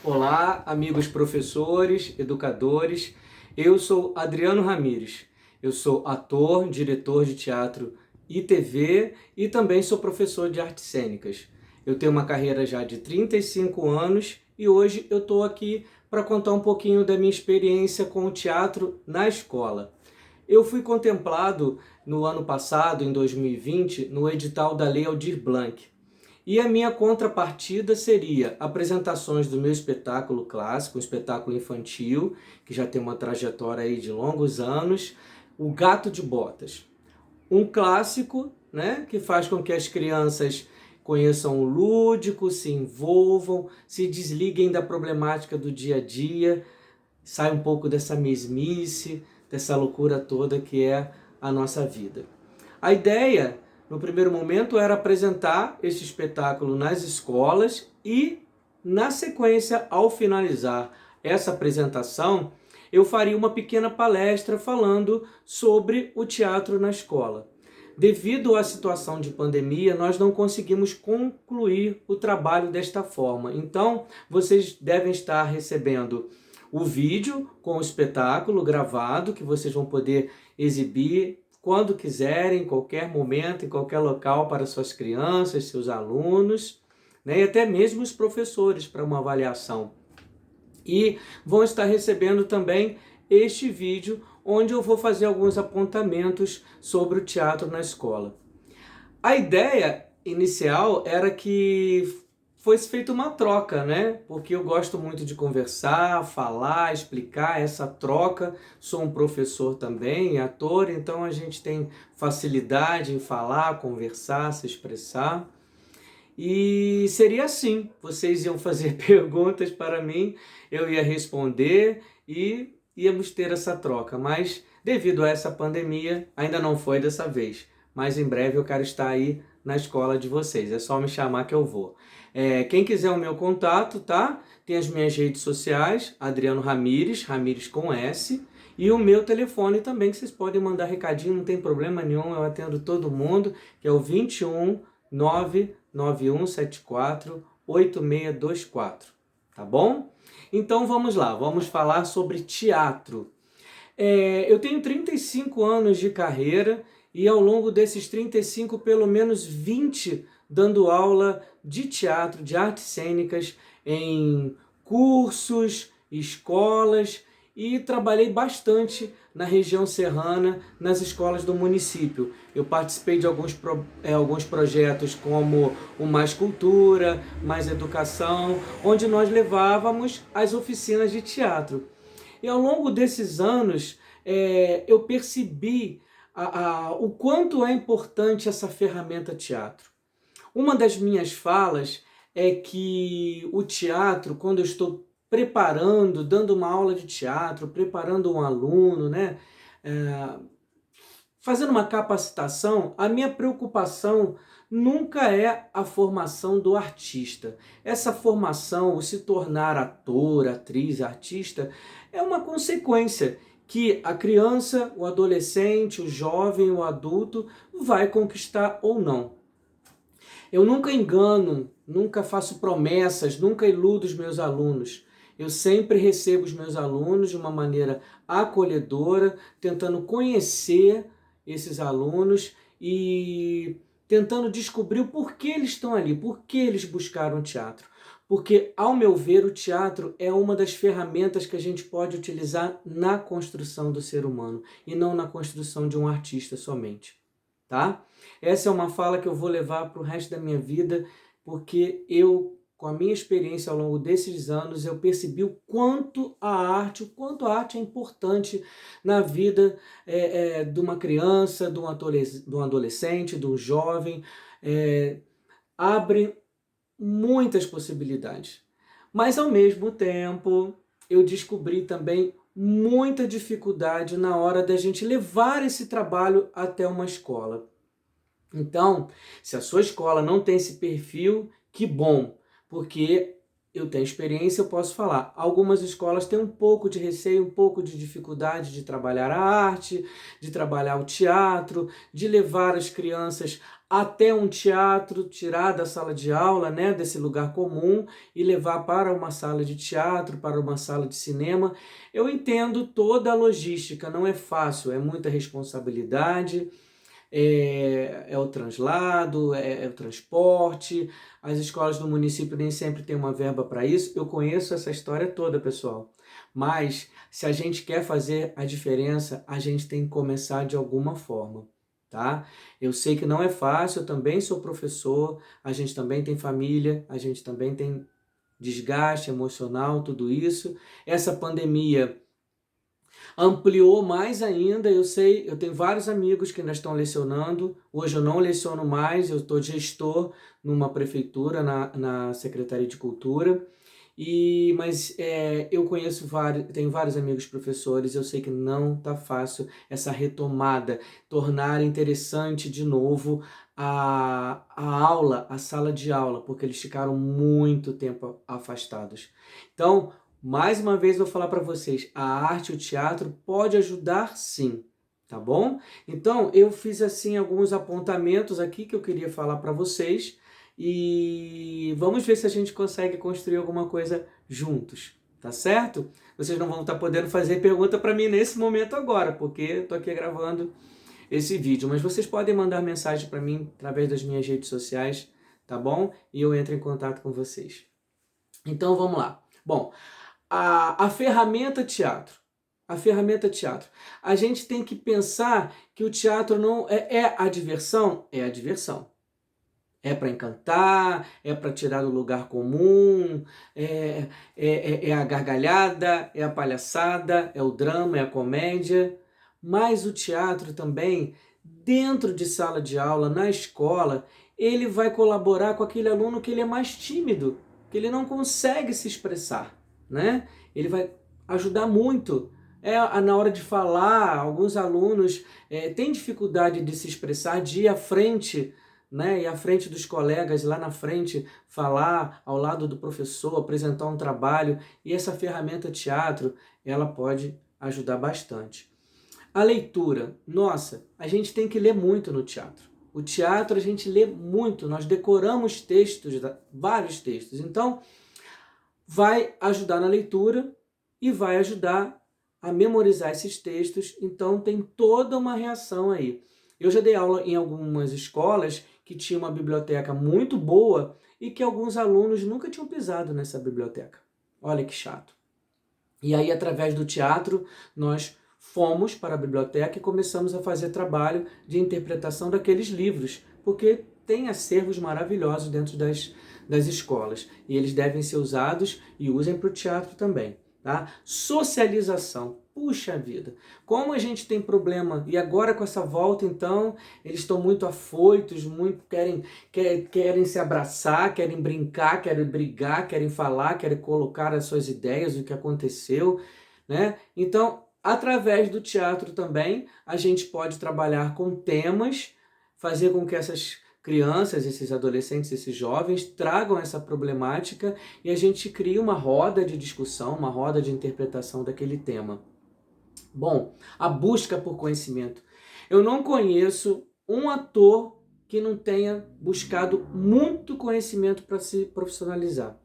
Olá, amigos professores, educadores. Eu sou Adriano Ramires. Eu sou ator, diretor de teatro e TV e também sou professor de artes cênicas. Eu tenho uma carreira já de 35 anos e hoje eu estou aqui para contar um pouquinho da minha experiência com o teatro na escola. Eu fui contemplado no ano passado, em 2020, no edital da Lei Aldir Blanc. E a minha contrapartida seria apresentações do meu espetáculo clássico, um espetáculo infantil, que já tem uma trajetória aí de longos anos, O Gato de Botas. Um clássico, né, que faz com que as crianças conheçam o lúdico, se envolvam, se desliguem da problemática do dia a dia, saiam um pouco dessa mesmice, dessa loucura toda que é a nossa vida. A ideia, no primeiro momento, era apresentar esse espetáculo nas escolas e, na sequência, ao finalizar essa apresentação, eu faria uma pequena palestra falando sobre o teatro na escola. Devido à situação de pandemia, nós não conseguimos concluir o trabalho desta forma. Então, vocês devem estar recebendo o vídeo com o espetáculo gravado, que vocês vão poder exibir quando quiserem, em qualquer momento, em qualquer local, para suas crianças, seus alunos, né, e até mesmo os professores para uma avaliação. E vão estar recebendo também este vídeo, onde eu vou fazer alguns apontamentos sobre o teatro na escola. A ideia inicial era que fosse feita uma troca, né? Porque eu gosto muito de conversar, falar, explicar essa troca. Sou um professor também, ator, então a gente tem facilidade em falar, conversar, se expressar. E seria assim, vocês iam fazer perguntas para mim, eu ia responder e íamos ter essa troca. Mas devido a essa pandemia, ainda não foi dessa vez. Mas em breve eu quero estar aí na escola de vocês, é só me chamar que eu vou. Quem quiser o meu contato, tá? Tem as minhas redes sociais, Adriano Ramires, Ramires com S, e o meu telefone também, que vocês podem mandar recadinho, não tem problema nenhum, eu atendo todo mundo, que é o 21 99174 8624, tá bom? Então vamos lá, vamos falar sobre teatro. Eu tenho 35 anos de carreira e ao longo desses 35, pelo menos 20 dando aula de teatro, de artes cênicas, em cursos, escolas, e trabalhei bastante na região serrana, nas escolas do município. Eu participei de alguns projetos como o Mais Cultura, Mais Educação, onde nós levávamos as oficinas de teatro. E ao longo desses anos, eu percebi o quanto é importante essa ferramenta teatro. Uma das minhas falas é que o teatro, quando eu estou preparando, dando uma aula de teatro, preparando um aluno, né, fazendo uma capacitação, a minha preocupação nunca é a formação do artista. Essa formação, o se tornar ator, atriz, artista, é uma consequência que a criança, o adolescente, o jovem, o adulto vai conquistar ou não. Eu nunca engano, nunca faço promessas, nunca iludo os meus alunos. Eu sempre recebo os meus alunos de uma maneira acolhedora, tentando conhecer esses alunos e tentando descobrir o porquê eles estão ali, porquê eles buscaram o teatro. Porque, ao meu ver, o teatro é uma das ferramentas que a gente pode utilizar na construção do ser humano e não na construção de um artista somente, tá? Essa é uma fala que eu vou levar para o resto da minha vida, porque eu, com a minha experiência ao longo desses anos, eu percebi o quanto a arte é importante na vida de uma criança, de um adolescente, de um jovem. Abre muitas possibilidades. Mas, ao mesmo tempo, eu descobri também muita dificuldade na hora da gente levar esse trabalho até uma escola. Então, se a sua escola não tem esse perfil, que bom, porque eu tenho experiência, eu posso falar. Algumas escolas têm um pouco de receio, um pouco de dificuldade de trabalhar a arte, de trabalhar o teatro, de levar as crianças até um teatro, tirar da sala de aula, né, desse lugar comum e levar para uma sala de teatro, para uma sala de cinema. Eu entendo toda a logística, não é fácil, é muita responsabilidade, é o translado, é o transporte. As escolas do município nem sempre têm uma verba para isso. Eu conheço essa história toda, pessoal. Mas se a gente quer fazer a diferença, a gente tem que começar de alguma forma, tá? Eu sei que não é fácil, eu também sou professor, a gente também tem família, a gente também tem desgaste emocional, tudo isso. Essa pandemia ampliou mais ainda, eu sei, eu tenho vários amigos que ainda estão lecionando, hoje eu não leciono mais, eu estou gestor numa prefeitura, na Secretaria de Cultura, mas eu conheço vários, tenho vários amigos professores, eu sei que não está fácil essa retomada, tornar interessante de novo a aula, a sala de aula, porque eles ficaram muito tempo afastados. Então, mais uma vez vou falar para vocês, a arte e o teatro pode ajudar sim, tá bom? Então eu fiz assim alguns apontamentos aqui que eu queria falar para vocês e vamos ver se a gente consegue construir alguma coisa juntos, tá certo? Vocês não vão estar podendo fazer pergunta para mim nesse momento agora, porque eu tô aqui gravando esse vídeo, mas vocês podem mandar mensagem para mim através das minhas redes sociais, tá bom? E eu entro em contato com vocês. Então vamos lá. Bom, a ferramenta teatro. A ferramenta teatro. A gente tem que pensar que o teatro não é a diversão? É a diversão. É para encantar, é para tirar do lugar comum, é a gargalhada, é a palhaçada, é o drama, é a comédia. Mas o teatro também, dentro de sala de aula, na escola, ele vai colaborar com aquele aluno que ele é mais tímido, que ele não consegue se expressar, né? Ele vai ajudar muito. Na hora de falar, alguns alunos têm dificuldade de se expressar, de ir à frente, né, e à frente dos colegas, lá na frente, falar ao lado do professor, apresentar um trabalho, e essa ferramenta teatro, ela pode ajudar bastante. A leitura, nossa, a gente tem que ler muito no teatro. O teatro a gente lê muito, nós decoramos textos, vários textos, então vai ajudar na leitura e vai ajudar a memorizar esses textos, então tem toda uma reação aí. Eu já dei aula em algumas escolas que tinha uma biblioteca muito boa e que alguns alunos nunca tinham pisado nessa biblioteca. Olha que chato. E aí, através do teatro, nós fomos para a biblioteca e começamos a fazer trabalho de interpretação daqueles livros, porque tem acervos maravilhosos dentro das escolas e eles devem ser usados e usem para o teatro também. Tá? Socialização. Puxa vida, como a gente tem problema, e agora com essa volta então, eles estão muito afoitos, muito querem se abraçar, querem brincar, querem brigar, querem falar, querem colocar as suas ideias, o que aconteceu, né? Então, através do teatro também, a gente pode trabalhar com temas, fazer com que essas crianças, esses adolescentes, esses jovens tragam essa problemática e a gente cria uma roda de discussão, uma roda de interpretação daquele tema. Bom, a busca por conhecimento. Eu não conheço um ator que não tenha buscado muito conhecimento para se profissionalizar.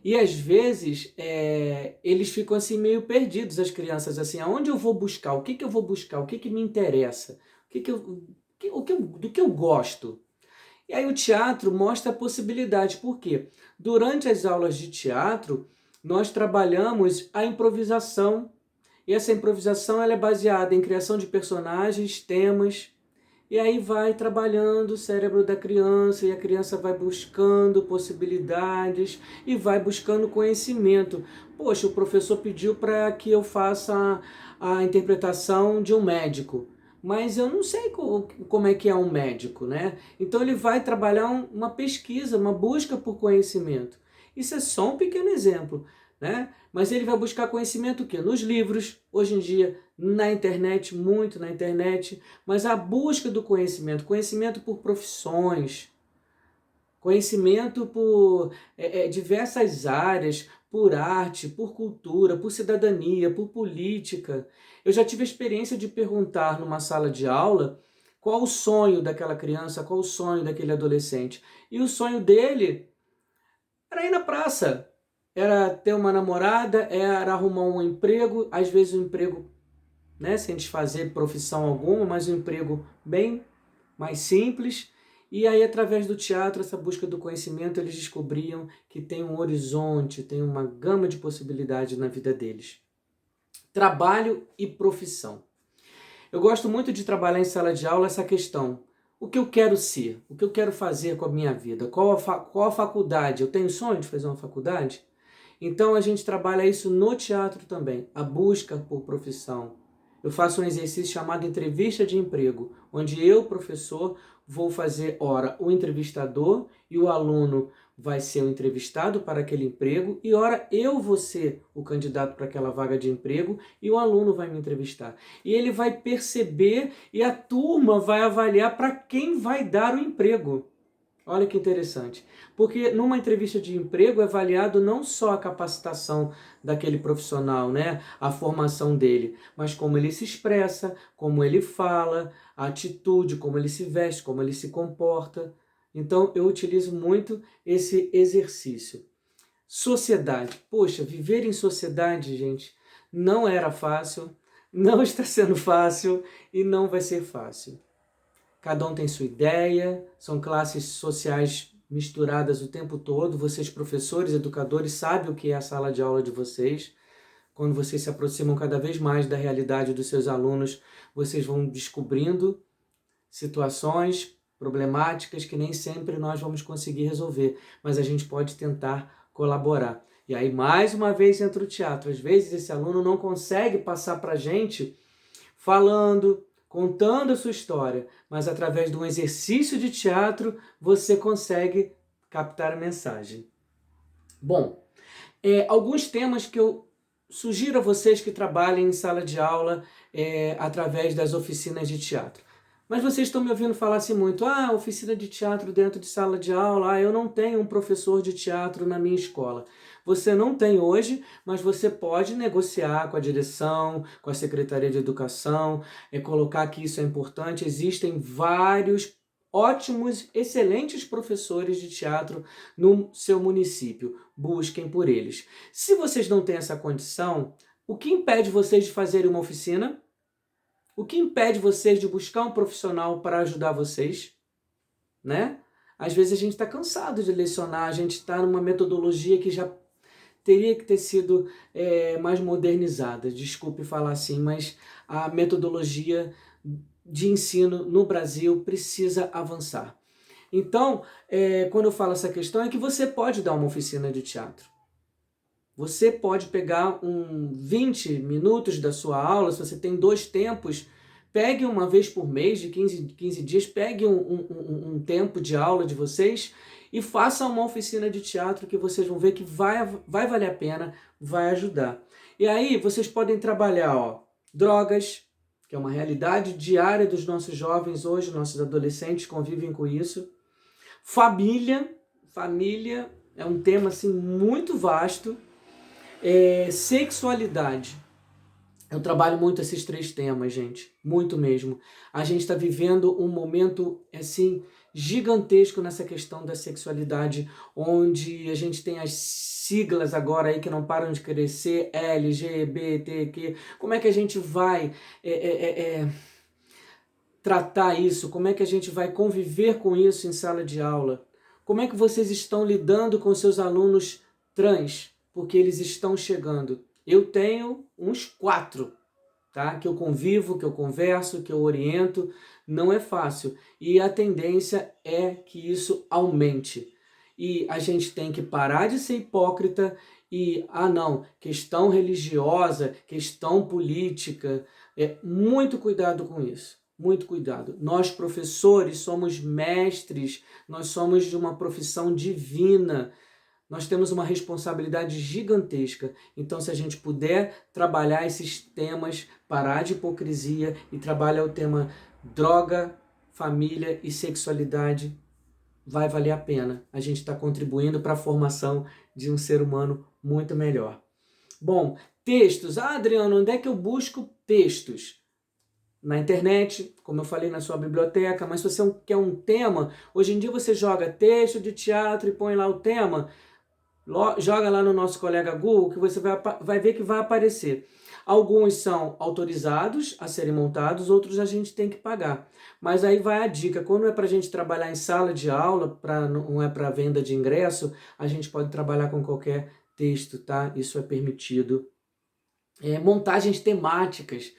E às vezes eles ficam assim meio perdidos, as crianças, assim, aonde eu vou buscar? O que eu vou buscar? O que me interessa? Do que eu gosto? E aí o teatro mostra a possibilidade, por quê? Durante as aulas de teatro, nós trabalhamos a improvisação. E essa improvisação ela é baseada em criação de personagens, temas, e aí vai trabalhando o cérebro da criança, e a criança vai buscando possibilidades e vai buscando conhecimento. Poxa, o professor pediu para que eu faça a interpretação de um médico, mas eu não sei como é que é um médico, né? Então ele vai trabalhar uma pesquisa, uma busca por conhecimento. Isso é só um pequeno exemplo, né? Mas ele vai buscar conhecimento o quê? Nos livros, hoje em dia, na internet, muito na internet, mas a busca do conhecimento, conhecimento por profissões, conhecimento por diversas áreas, por arte, por cultura, por cidadania, por política. Eu já tive a experiência de perguntar numa sala de aula qual o sonho daquela criança, qual o sonho daquele adolescente. E o sonho dele era ir na praça, era ter uma namorada, era arrumar um emprego, às vezes um emprego, né, sem desfazer profissão alguma, mas um emprego bem mais simples. E aí, através do teatro, essa busca do conhecimento, eles descobriam que tem um horizonte, tem uma gama de possibilidades na vida deles. Trabalho e profissão. Eu gosto muito de trabalhar em sala de aula essa questão. O que eu quero ser? O que eu quero fazer com a minha vida? Qual a faculdade? Eu tenho sonho de fazer uma faculdade? Então a gente trabalha isso no teatro também, a busca por profissão. Eu faço um exercício chamado entrevista de emprego, onde eu, professor, vou fazer, ora, o entrevistador e o aluno vai ser o entrevistado para aquele emprego e, ora, eu vou ser o candidato para aquela vaga de emprego e o aluno vai me entrevistar. E ele vai perceber e a turma vai avaliar para quem vai dar o emprego. Olha que interessante, porque numa entrevista de emprego é avaliado não só a capacitação daquele profissional, né, a formação dele, mas como ele se expressa, como ele fala, a atitude, como ele se veste, como ele se comporta. Então eu utilizo muito esse exercício. Sociedade. Poxa, viver em sociedade, gente, não era fácil, não está sendo fácil e não vai ser fácil. Cada um tem sua ideia, são classes sociais misturadas o tempo todo. Vocês, professores, educadores, sabem o que é a sala de aula de vocês. Quando vocês se aproximam cada vez mais da realidade dos seus alunos, vocês vão descobrindo situações problemáticas que nem sempre nós vamos conseguir resolver, mas a gente pode tentar colaborar. E aí, mais uma vez, entra o teatro. Às vezes, esse aluno não consegue passar para a gente falando, contando a sua história, mas através de um exercício de teatro você consegue captar a mensagem. Bom, alguns temas que eu sugiro a vocês que trabalhem em sala de aula através das oficinas de teatro. Mas vocês estão me ouvindo falar assim muito, oficina de teatro dentro de sala de aula, eu não tenho um professor de teatro na minha escola. Você não tem hoje, mas você pode negociar com a direção, com a Secretaria de Educação, colocar que isso é importante. Existem vários ótimos, excelentes professores de teatro no seu município. Busquem por eles. Se vocês não têm essa condição, o que impede vocês de fazerem uma oficina? O que impede vocês de buscar um profissional para ajudar vocês? Né? Às vezes a gente está cansado de lecionar, a gente está numa metodologia que já teria que ter sido mais modernizada. Desculpe falar assim, mas a metodologia de ensino no Brasil precisa avançar. Então, quando eu falo essa questão, é que você pode dar uma oficina de teatro. Você pode pegar 20 minutos da sua aula, se você tem 2 tempos, pegue uma vez por mês, de 15 dias, pegue um tempo de aula de vocês e faça uma oficina de teatro que vocês vão ver que vai valer a pena, vai ajudar. E aí vocês podem trabalhar drogas, que é uma realidade diária dos nossos jovens hoje, nossos adolescentes convivem com isso. Família é um tema assim, muito vasto. Sexualidade. Eu trabalho muito esses 3 temas, gente. Muito mesmo. A gente está vivendo um momento, assim, gigantesco nessa questão da sexualidade, onde a gente tem as siglas agora aí que não param de crescer, LGBTQ. Como é que a gente vai tratar isso? Como é que a gente vai conviver com isso em sala de aula? Como é que vocês estão lidando com seus alunos trans? Porque eles estão chegando. Eu tenho uns 4, tá? Que eu convivo, que eu converso, que eu oriento. Não é fácil. E a tendência é que isso aumente. E a gente tem que parar de ser hipócrita e, não, questão religiosa, questão política. Muito cuidado com isso. Muito cuidado. Nós, professores, somos mestres, nós somos de uma profissão divina. Nós temos uma responsabilidade gigantesca. Então, se a gente puder trabalhar esses temas, parar de hipocrisia e trabalhar o tema droga, família e sexualidade, vai valer a pena. A gente está contribuindo para a formação de um ser humano muito melhor. Bom, textos. Ah, Adriano, onde é que eu busco textos? Na internet, como eu falei, na sua biblioteca, mas se você quer um tema, hoje em dia você joga texto de teatro e põe lá o tema, joga lá no nosso colega Google que você vai ver que vai aparecer. Alguns são autorizados a serem montados, outros a gente tem que pagar. Mas aí vai a dica, quando é para a gente trabalhar em sala de aula, não é para venda de ingresso, a gente pode trabalhar com qualquer texto, tá? Isso é permitido. Montagens temáticas.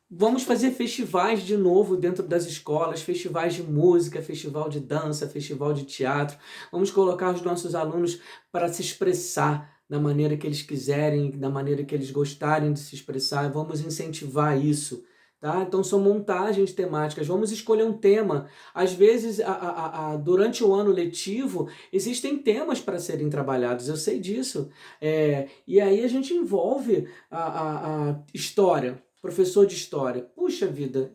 Vamos fazer festivais de novo dentro das escolas, festivais de música, festival de dança, festival de teatro. Vamos colocar os nossos alunos para se expressar da maneira que eles quiserem, da maneira que eles gostarem de se expressar. Vamos incentivar isso. Tá? Então são montagens temáticas, vamos escolher um tema. Às vezes, durante o ano letivo, existem temas para serem trabalhados, eu sei disso. E aí a gente envolve a história, professor de história. Puxa vida,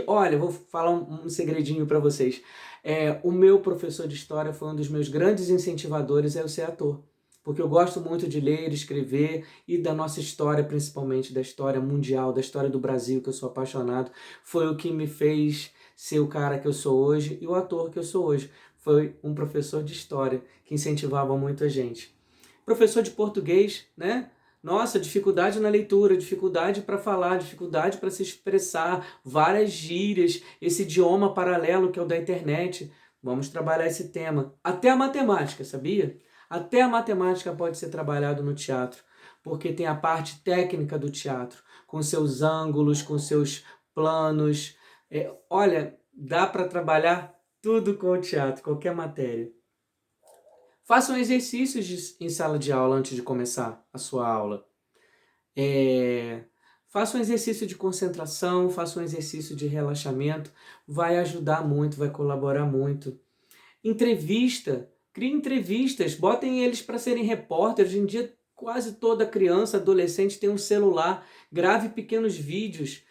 olha, vou falar um segredinho para vocês. O meu professor de história foi um dos meus grandes incentivadores, eu ser ator. Porque eu gosto muito de ler, escrever e da nossa história, principalmente da história mundial, da história do Brasil, que eu sou apaixonado. Foi o que me fez ser o cara que eu sou hoje e o ator que eu sou hoje. Foi um professor de história que incentivava muito a gente. Professor de português, né? Nossa, dificuldade na leitura, dificuldade para falar, dificuldade para se expressar, várias gírias, esse idioma paralelo que é o da internet. Vamos trabalhar esse tema. Até a matemática, sabia? Até a matemática pode ser trabalhado no teatro, porque tem a parte técnica do teatro, com seus ângulos, com seus planos. Olha, dá para trabalhar tudo com o teatro, qualquer matéria. Façam exercícios em sala de aula antes de começar a sua aula. Faça um exercício de concentração, faça um exercício de relaxamento, vai ajudar muito, vai colaborar muito. Entrevista, crie entrevistas, botem eles para serem repórteres. Hoje em dia quase toda criança, adolescente tem um celular, grave pequenos vídeos.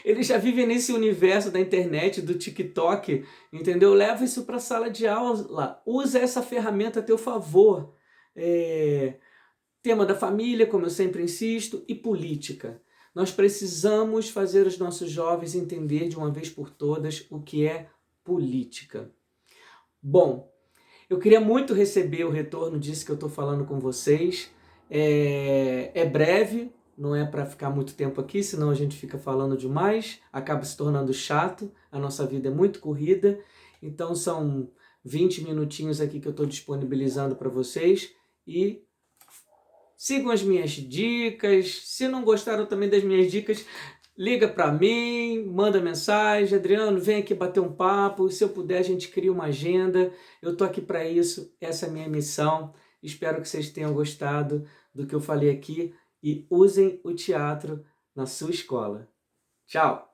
Eles já vivem nesse universo da internet, do TikTok, entendeu? Leva isso para a sala de aula, usa essa ferramenta a teu favor. Tema da família, como eu sempre insisto, e política. Nós precisamos fazer os nossos jovens entender de uma vez por todas o que é política. Bom, eu queria muito receber o retorno disso que eu estou falando com vocês. É breve, não é para ficar muito tempo aqui, senão a gente fica falando demais, acaba se tornando chato, a nossa vida é muito corrida, então são 20 minutinhos aqui que eu estou disponibilizando para vocês e sigam as minhas dicas. Se não gostaram também das minhas dicas, liga para mim, manda mensagem. Adriano, vem aqui bater um papo. Se eu puder, a gente cria uma agenda. Eu tô aqui para isso. Essa é a minha missão. Espero que vocês tenham gostado do que eu falei aqui e usem o teatro na sua escola. Tchau!